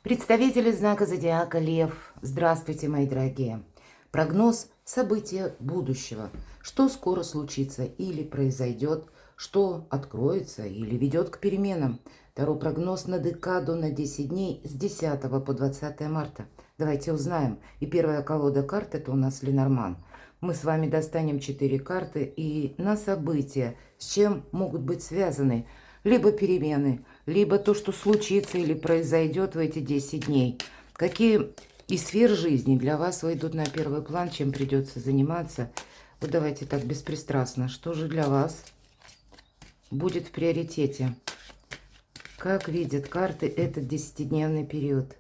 Представители знака зодиака Лев. Здравствуйте, мои дорогие. Прогноз события будущего. Что скоро случится или произойдет, что откроется или ведет к переменам. Второй прогноз на декаду на 10 дней с 10 по 20 марта. Давайте узнаем. И первая колода карт — это у нас Ленорман. Мы с вами достанем 4 карты и на события, с чем могут быть связаны либо перемены, либо то, что случится или произойдет в эти 10 дней. Какие из сфер жизни для вас выйдут на первый план, чем придется заниматься. Вот давайте так беспристрастно. Что же для вас будет в приоритете? Как видят карты этот 10-дневный период?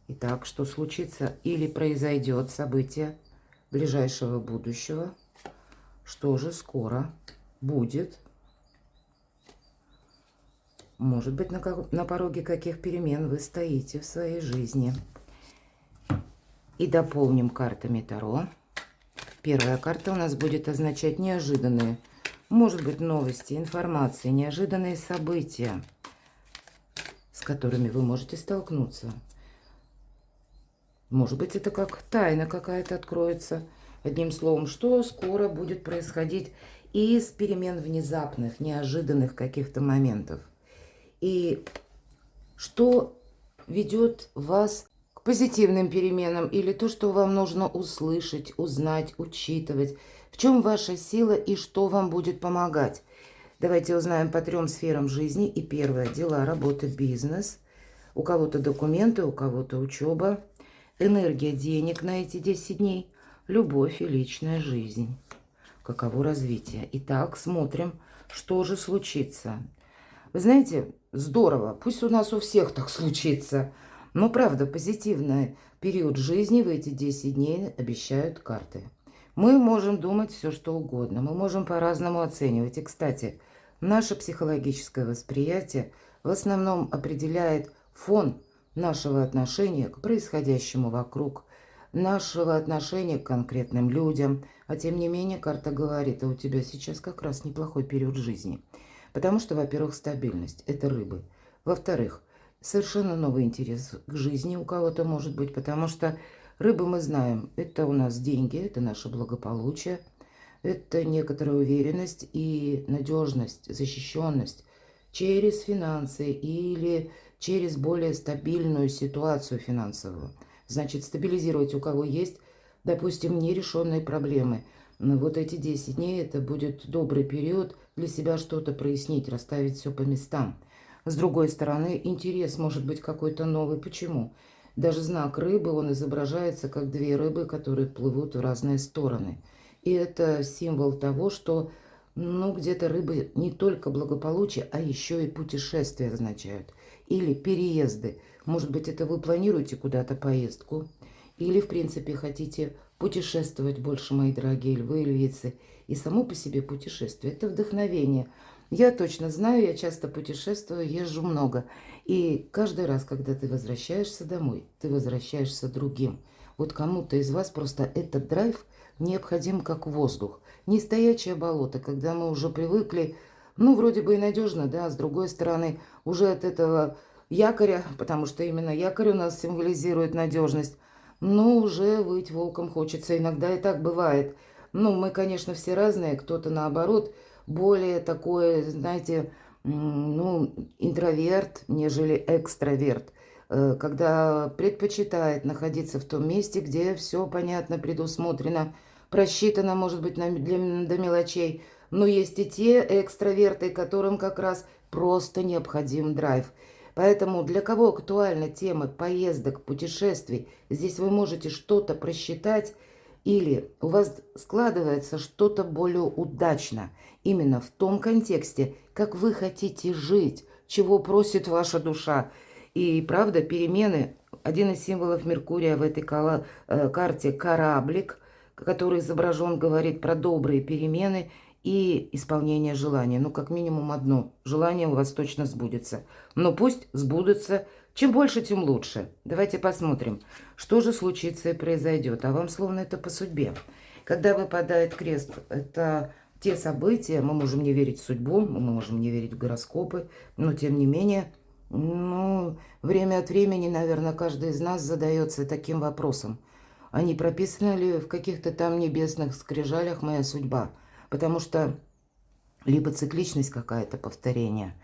Итак, что случится или произойдет событие ближайшего будущего? Что же скоро будет? Может быть, на пороге каких перемен вы стоите в своей жизни. И дополним картами Таро. Первая карта у нас будет означать неожиданные, может быть, новости, информации, неожиданные события, с которыми вы можете столкнуться. Может быть, это как тайна какая-то откроется. Одним словом, что скоро будет происходить из перемен внезапных, неожиданных каких-то моментов. И что ведет вас к позитивным переменам или то, что вам нужно услышать, узнать, учитывать. В чем ваша сила и что вам будет помогать? Давайте узнаем по 3 сферам жизни. И первое — дела, работа, бизнес. У кого-то документы, у кого-то учеба. Энергия денег на эти 10 дней. Любовь и личная жизнь. Каково развитие? Итак, смотрим, что же случится. Вы знаете, здорово, пусть у нас у всех так случится. Но правда, позитивный период жизни в эти 10 дней обещают карты. Мы можем думать все, что угодно, мы можем по-разному оценивать. И, кстати, наше психологическое восприятие в основном определяет фон нашего отношения к происходящему вокруг, нашего отношения к конкретным людям. А тем не менее, карта говорит, а у тебя сейчас как раз неплохой период жизни. Потому что, во-первых, стабильность – это рыбы. Во-вторых, совершенно новый интерес к жизни у кого-то может быть, потому что рыбы, мы знаем, это у нас деньги, это наше благополучие, это некоторая уверенность и надежность, защищенность через финансы или через более стабильную ситуацию финансовую. Значит, стабилизировать у кого есть, допустим, нерешенные проблемы. Но вот эти 10 дней это будет добрый период для себя что-то прояснить, расставить все по местам. С другой стороны, интерес может быть какой-то новый. Почему? Даже знак рыбы, он изображается как 2 рыбы, которые плывут в разные стороны. И это символ того, что где-то рыбы не только благополучие, а еще и путешествия означают. Или переезды. Может быть, это вы планируете куда-то поездку. Или, в принципе, хотите путешествовать больше, мои дорогие львы и львицы. И само по себе путешествие – это вдохновение. Я точно знаю, я часто путешествую, езжу много. И каждый раз, когда ты возвращаешься домой, ты возвращаешься другим. Вот кому-то из вас просто этот драйв необходим как воздух. Не стоячее болото, когда мы уже привыкли, вроде бы и надежно, да, а с другой стороны, уже от этого якоря, потому что именно якорь у нас символизирует надежность, но уже выть волком хочется. Иногда и так бывает. Мы, конечно, все разные. Кто-то, наоборот, более такой, знаете, интроверт, нежели экстраверт. Когда предпочитает находиться в том месте, где все понятно, предусмотрено, просчитано, может быть, до мелочей. Но есть и те экстраверты, которым как раз просто необходим драйв. Поэтому для кого актуальна тема поездок, путешествий, здесь вы можете что-то просчитать или у вас складывается что-то более удачно. Именно в том контексте, как вы хотите жить, чего просит ваша душа. И правда, перемены, один из символов Меркурия в этой карте – кораблик, который изображен, говорит про добрые перемены и исполнение желания. Как минимум одно желание у вас точно сбудется. Но пусть сбудется. Чем больше, тем лучше. Давайте посмотрим, что же случится и произойдет. А вам словно это по судьбе. Когда выпадает крест, это те события, мы можем не верить в судьбу, мы можем не верить в гороскопы, но тем не менее, Ну, время от времени, наверное, каждый из нас задается таким вопросом. А не прописана ли в каких-то там небесных скрижалях моя судьба? Потому что либо цикличность какая-то, повторение,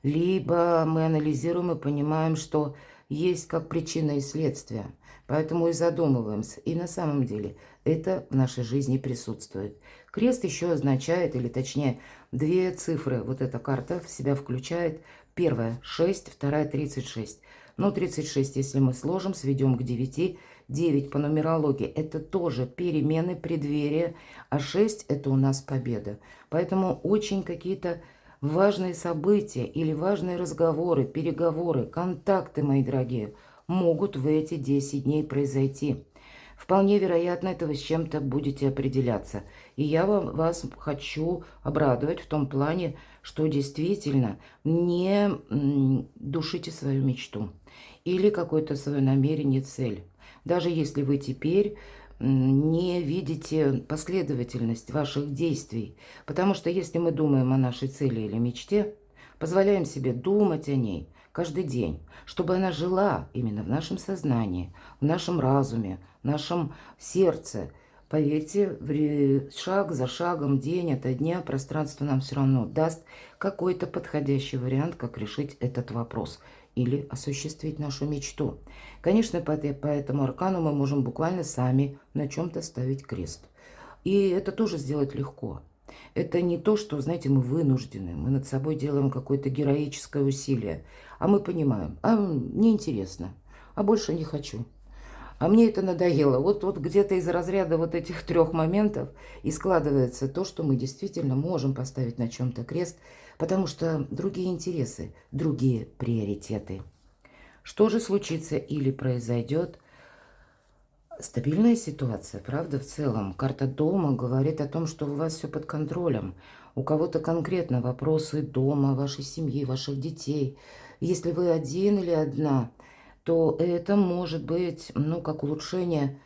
либо мы анализируем и понимаем, что есть как причина и следствие. Поэтому и задумываемся. И на самом деле это в нашей жизни присутствует. Крест еще означает, или точнее, две цифры. Вот эта карта в себя включает. Первая 6, вторая 36. Но 36, если мы сложим, сведем к 9. 9 по нумерологии – это тоже перемены, преддверие, а 6 – это у нас победа. Поэтому очень какие-то важные события или важные разговоры, переговоры, контакты, мои дорогие, могут в эти 10 дней произойти. Вполне вероятно, это вы с чем-то будете определяться. И я вас хочу обрадовать в том плане, что действительно не душите свою мечту или какое-то свое намерение, цель. Даже если вы теперь не видите последовательность ваших действий. Потому что если мы думаем о нашей цели или мечте, позволяем себе думать о ней каждый день, чтобы она жила именно в нашем сознании, в нашем разуме, в нашем сердце. Поверьте, шаг за шагом, день ото дня пространство нам все равно даст какой-то подходящий вариант, как решить этот вопрос или осуществить нашу мечту. Конечно, по этому аркану мы можем буквально сами на чем-то ставить крест. И это тоже сделать легко. Это не то, что, знаете, мы вынуждены, мы над собой делаем какое-то героическое усилие. А мы понимаем, а неинтересно, а больше не хочу. А мне это надоело. Вот где-то из разряда вот этих трех моментов и складывается то, что мы действительно можем поставить на чем-то крест, потому что другие интересы, другие приоритеты. Что же случится или произойдет? Стабильная ситуация, правда, в целом. Карта дома говорит о том, что у вас все под контролем. У кого-то конкретно вопросы дома, вашей семьи, ваших детей. Если вы один или одна, то это может быть, ну, как улучшение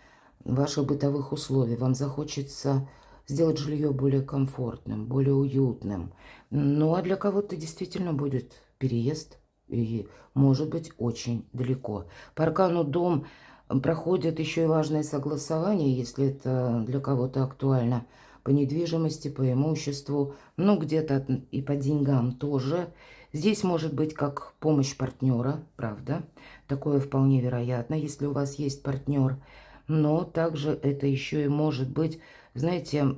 ваших бытовых условий. Вам захочется сделать жилье более комфортным, более уютным. Ну, а для кого-то действительно будет переезд и, может быть, очень далеко. По аркану дом проходят еще и важные согласования, если это для кого-то актуально, по недвижимости, по имуществу, ну, где-то и по деньгам тоже. Здесь может быть как помощь партнера, правда, такое вполне вероятно, если у вас есть партнер. Но также это еще и может быть, знаете,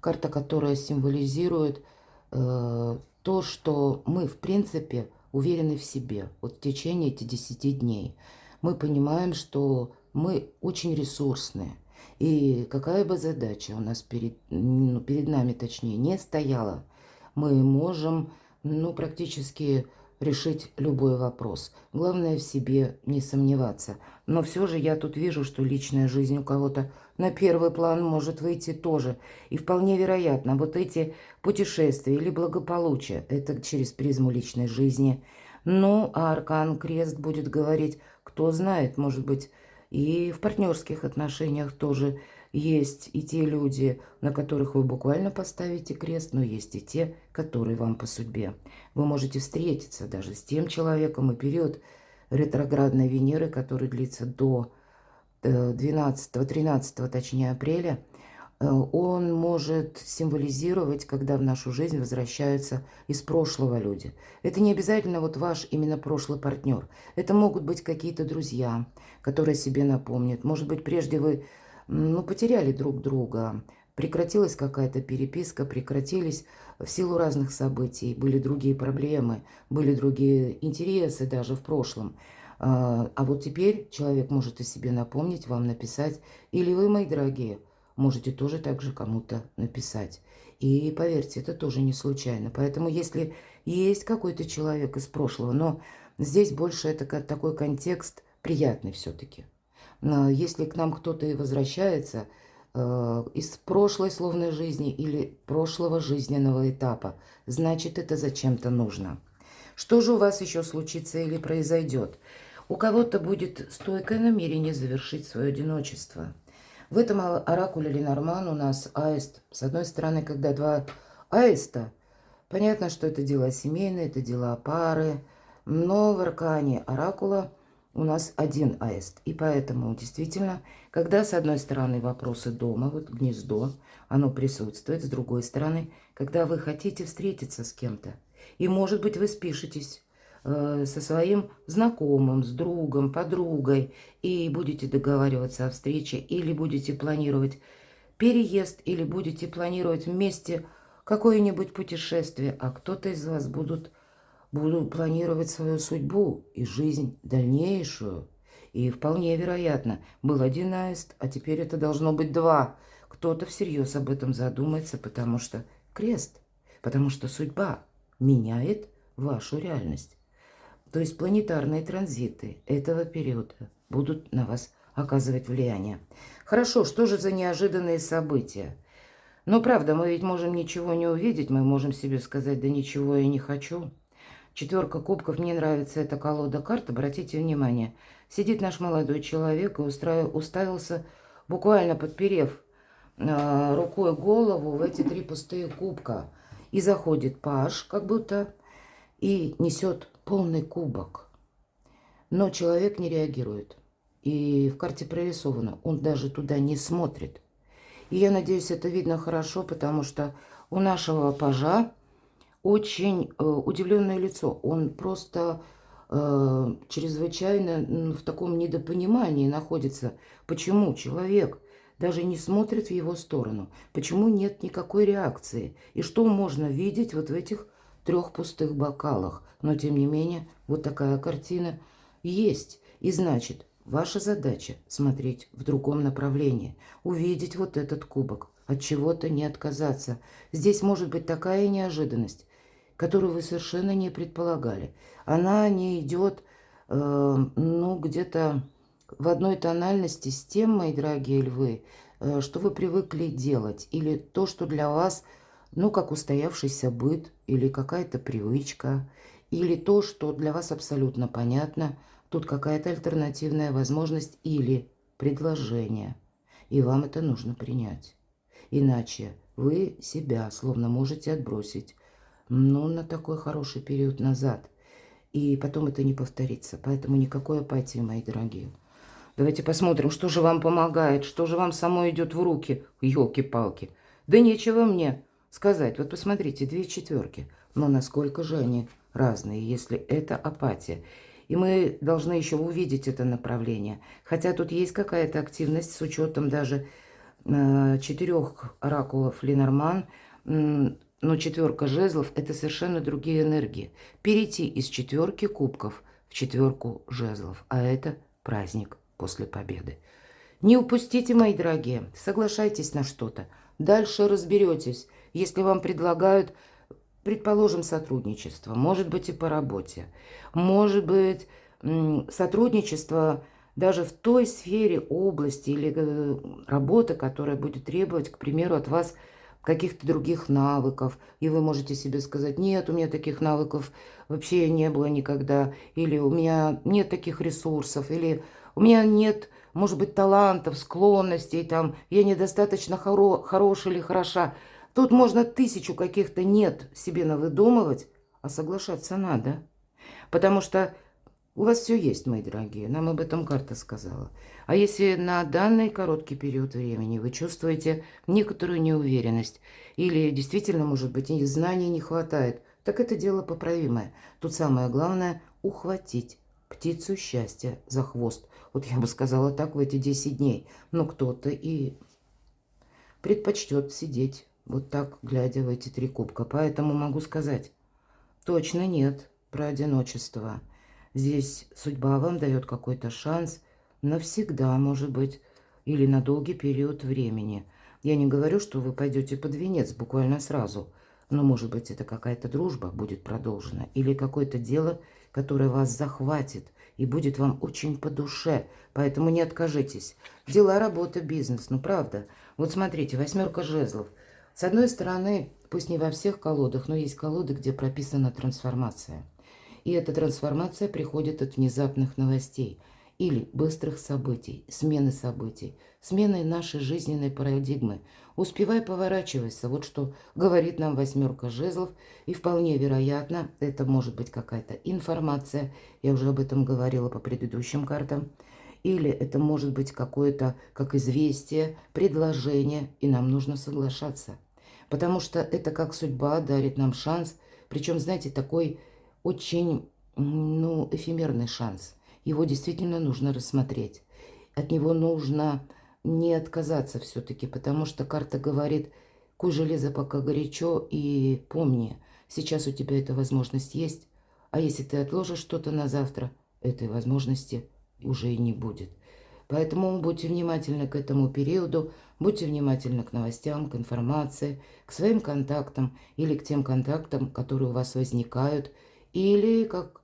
карта, которая символизирует то, что мы, в принципе, уверены в себе вот в течение этих 10 дней. Мы понимаем, что мы очень ресурсные. И какая бы задача у нас перед нами, точнее, не стояла, мы можем, ну, практически решить любой вопрос. Главное в себе не сомневаться. Но все же я тут вижу, что личная жизнь у кого-то на первый план может выйти тоже. И вполне вероятно, вот эти путешествия или благополучие, это через призму личной жизни. Ну, а аркан крест будет говорить, кто знает, может быть, и в партнерских отношениях тоже есть и те люди, на которых вы буквально поставите крест, но есть и те, которые вам по судьбе. Вы можете встретиться даже с тем человеком, и период ретроградной Венеры, который длится до 12-13, точнее, апреля, он может символизировать, когда в нашу жизнь возвращаются из прошлого люди. Это не обязательно вот ваш именно прошлый партнер. Это могут быть какие-то друзья, которые себе напомнят. Может быть, прежде вы, ну, потеряли друг друга, прекратилась какая-то переписка, прекратились в силу разных событий, были другие проблемы, были другие интересы даже в прошлом. А вот теперь человек может о себе напомнить, вам написать. Или вы, мои дорогие, можете тоже так же кому-то написать. И поверьте, это тоже не случайно. Поэтому если есть какой-то человек из прошлого, но здесь больше это такой контекст приятный все-таки. Если к нам кто-то и возвращается из прошлой словной жизни или прошлого жизненного этапа, значит, это зачем-то нужно. Что же у вас еще случится или произойдет? У кого-то будет стойкое намерение завершить свое одиночество. В этом оракуле Ленорман у нас аист. С одной стороны, когда два аиста, понятно, что это дела семейные, это дела пары, Но в аркане оракула у нас один аист. И поэтому действительно, когда с одной стороны вопросы дома, вот гнездо, оно присутствует, с другой стороны, когда вы хотите встретиться с кем-то, и может быть вы спишетесь со своим знакомым, с другом, подругой, и будете договариваться о встрече, или будете планировать переезд, или будете планировать вместе какое-нибудь путешествие, а кто-то из вас буду планировать свою судьбу и жизнь дальнейшую. И вполне вероятно, был один аист, а теперь это должно быть два. Кто-то всерьез об этом задумается, потому что крест, потому что судьба меняет вашу реальность. То есть планетарные транзиты этого периода будут на вас оказывать влияние. Хорошо, что же за неожиданные события? Ну, правда, мы ведь можем ничего не увидеть, мы можем себе сказать, да ничего я не хочу. Четверка кубков, мне нравится эта колода карт, обратите внимание. Сидит наш молодой человек и уставился, буквально подперев рукой голову в эти три пустые кубка. И заходит паж, как будто, и несет полный кубок. Но человек не реагирует. И в карте прорисовано, он даже туда не смотрит. И я надеюсь, это видно хорошо, потому что у нашего пажа очень удивленное лицо. Он просто чрезвычайно в таком недопонимании находится. Почему человек даже не смотрит в его сторону? Почему нет никакой реакции? И что можно видеть вот в этих трех пустых бокалах? Но тем не менее, вот такая картина есть. И значит, ваша задача смотреть в другом направлении, увидеть вот этот кубок, от чего-то не отказаться. Здесь может быть такая неожиданность, которую вы совершенно не предполагали. Она не идет, ну, где-то в одной тональности с тем, мои дорогие львы, что вы привыкли делать. Или то, что для вас, ну, как устоявшийся быт, или какая-то привычка, или то, что для вас абсолютно понятно. Тут какая-то альтернативная возможность или предложение. И вам это нужно принять. Иначе вы себя словно можете отбросить, ну, на такой хороший период назад. И потом это не повторится. Поэтому никакой апатии, мои дорогие. Давайте посмотрим, что же вам помогает, что же вам самой идет в руки. Ёлки-палки. Да нечего мне сказать. Вот посмотрите, две четверки. Но насколько же они разные, если это апатия. И мы должны еще увидеть это направление. Хотя тут есть какая-то активность с учетом даже 4 оракулов Ленорман. Но четверка жезлов – это совершенно другие энергии. Перейти из четверки кубков в четверку жезлов. А это праздник после победы. Не упустите, мои дорогие. Соглашайтесь на что-то. Дальше разберетесь. Если вам предлагают, предположим, сотрудничество, может быть и по работе, может быть сотрудничество даже в той сфере, области или работы, которая будет требовать, к примеру, от вас каких-то других навыков, и вы можете себе сказать, нет, у меня таких навыков вообще не было никогда, или у меня нет таких ресурсов, или у меня нет, может быть, талантов, склонностей, там, я недостаточно хороший или хороша. Тут можно 1000 каких-то нет себе навыдумывать, а соглашаться надо. Потому что у вас все есть, мои дорогие, нам об этом карта сказала. А если на данный короткий период времени вы чувствуете некоторую неуверенность, или действительно, может быть, и знаний не хватает, так это дело поправимое. Тут самое главное – ухватить птицу счастья за хвост. Вот я бы сказала так в эти 10 дней. Но кто-то и предпочтет сидеть вот так, глядя в эти 3 кубка. Поэтому могу сказать, точно нет про одиночество. Здесь судьба вам дает какой-то шанс навсегда, может быть, или на долгий период времени. Я не говорю, что вы пойдете под венец буквально сразу, но, может быть, это какая-то дружба будет продолжена, или какое-то дело, которое вас захватит и будет вам очень по душе. Поэтому не откажитесь. Дела, работа, бизнес, ну правда. Вот смотрите, 8 жезлов. С одной стороны, пусть не во всех колодах, но есть колоды, где прописана трансформация. И эта трансформация приходит от внезапных новостей. или быстрых событий, смены нашей жизненной парадигмы. Успевай, поворачивайся. Вот что говорит нам восьмерка жезлов. И вполне вероятно, это может быть какая-то информация. Я уже об этом говорила по предыдущим картам. Или это может быть какое-то, как известие, предложение, и нам нужно соглашаться. Потому что это как судьба дарит нам шанс. Причем, знаете, такой очень, эфемерный шанс. Его действительно нужно рассмотреть. От него нужно не отказаться все-таки, потому что карта говорит: куй железо пока горячо, и помни, сейчас у тебя эта возможность есть, а если ты отложишь что-то на завтра, этой возможности уже и не будет. Поэтому будьте внимательны к этому периоду, будьте внимательны к новостям, к информации, к своим контактам или к тем контактам, которые у вас возникают, или как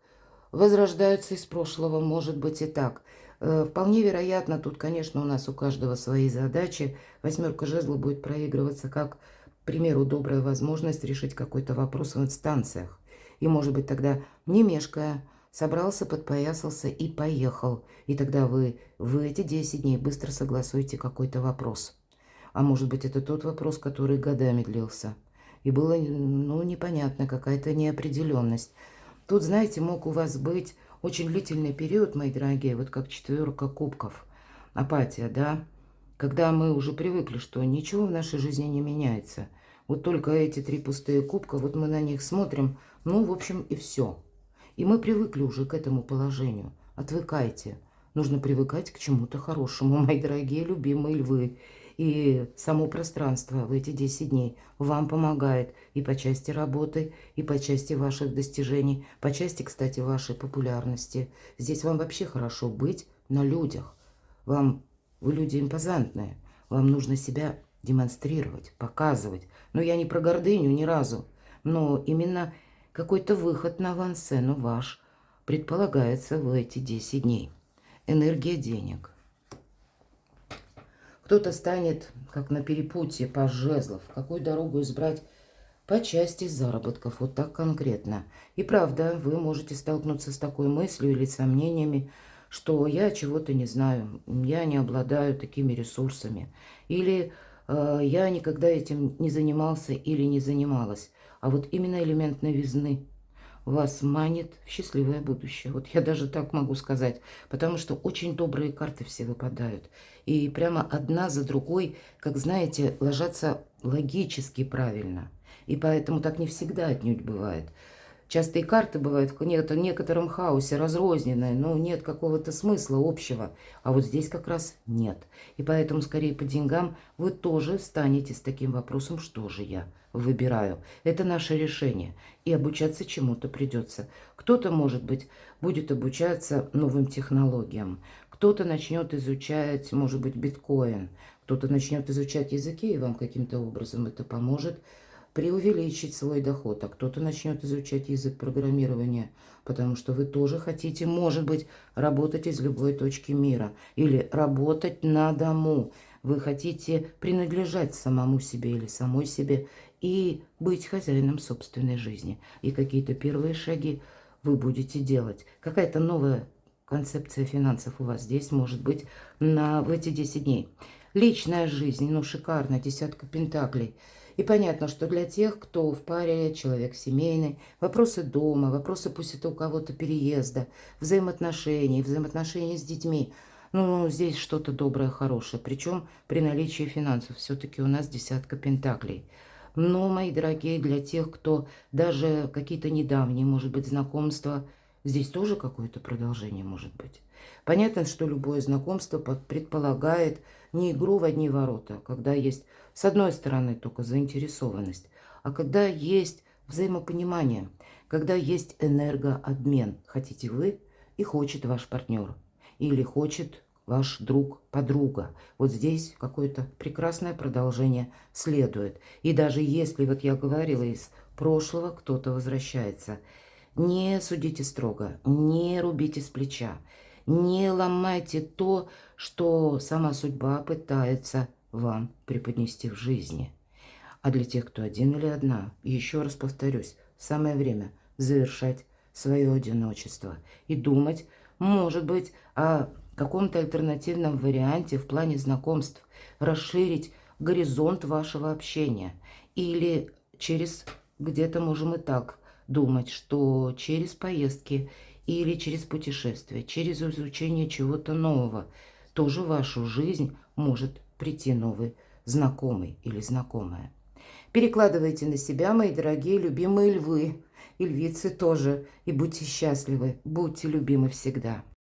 возрождаются из прошлого, может быть и так. Вполне вероятно, тут, конечно, у нас у каждого свои задачи. Восьмерка жезлов будет проигрываться как, к примеру, добрая возможность решить какой-то вопрос в инстанциях. И, может быть, тогда, не мешкая, собрался, подпоясался и поехал. И тогда вы в эти 10 дней быстро согласуете какой-то вопрос. А может быть, это тот вопрос, который годами длился. И было, непонятно, какая-то неопределенность. Тут, знаете, мог у вас быть очень длительный период, мои дорогие, вот как четверка кубков, апатия, да, когда мы уже привыкли, что ничего в нашей жизни не меняется. Вот только эти 3 пустые кубка, вот мы на них смотрим, в общем, и все. И мы привыкли уже к этому положению. Отвыкайте. Нужно привыкать к чему-то хорошему, мои дорогие, любимые львы. И само пространство в эти 10 дней вам помогает и по части работы, и по части ваших достижений, по части, кстати, вашей популярности. Здесь вам вообще хорошо быть на людях. Вы люди импозантные. Вам нужно себя демонстрировать, показывать. Но я не про гордыню ни разу. Но именно какой-то выход на авансцену ваш предполагается в эти 10 дней. Энергия денег. Кто-то станет, как на перепутье по жезлов, какую дорогу избрать по части заработков, вот так конкретно. И правда, вы можете столкнуться с такой мыслью или сомнениями, что я чего-то не знаю, я не обладаю такими ресурсами, или я никогда этим не занимался или не занималась. А вот именно элемент новизны вас манит в счастливое будущее. Вот я даже так могу сказать, потому что очень добрые карты все выпадают. И прямо одна за другой, как знаете, ложатся логически правильно. И поэтому так не всегда отнюдь бывает. Часто и карты бывают в некотором хаосе, разрозненные, но нет какого-то смысла общего. А вот здесь как раз нет. И поэтому скорее по деньгам вы тоже станете с таким вопросом: что же я выбираю? Это наше решение. И обучаться чему-то придется. Кто-то, может быть, будет обучаться новым технологиям. Кто-то начнет изучать, может быть, биткоин. Кто-то начнет изучать языки, и вам каким-то образом это поможет преувеличить свой доход, а кто-то начнет изучать язык программирования, потому что вы тоже хотите, может быть, работать из любой точки мира или работать на дому. Вы хотите принадлежать самому себе или самой себе и быть хозяином собственной жизни. И какие-то первые шаги вы будете делать. Какая-то новая концепция финансов у вас здесь может быть в эти 10 дней. Личная жизнь, шикарно, 10 пентаклей. И понятно, что для тех, кто в паре, человек семейный, вопросы дома, вопросы пусть это у кого-то переезда, взаимоотношений с детьми, здесь что-то доброе, хорошее. Причем при наличии финансов все-таки у нас 10 пентаклей. Но, мои дорогие, для тех, кто даже какие-то недавние, может быть, знакомства, здесь тоже какое-то продолжение может быть. Понятно, что любое знакомство предполагает не игру в одни ворота, когда есть, с одной стороны, только заинтересованность, а когда есть взаимопонимание, когда есть энергообмен. Хотите вы и хочет ваш партнер, или хочет ваш друг, подруга. Вот здесь какое-то прекрасное продолжение следует. И даже если, вот я говорила, из прошлого кто-то возвращается, не судите строго, не рубите с плеча, не ломайте то, что сама судьба пытается вам преподнести в жизни. А для тех, кто один или одна, еще раз повторюсь, самое время завершать свое одиночество и думать, может быть, о каком-то альтернативном варианте в плане знакомств расширить горизонт вашего общения. Или где-то можем и так думать, что через поездки или через путешествия, через изучение чего-то нового тоже в вашу жизнь может прийти новый знакомый или знакомая. Перекладывайте на себя, мои дорогие, любимые львы и львицы тоже. И будьте счастливы, будьте любимы всегда.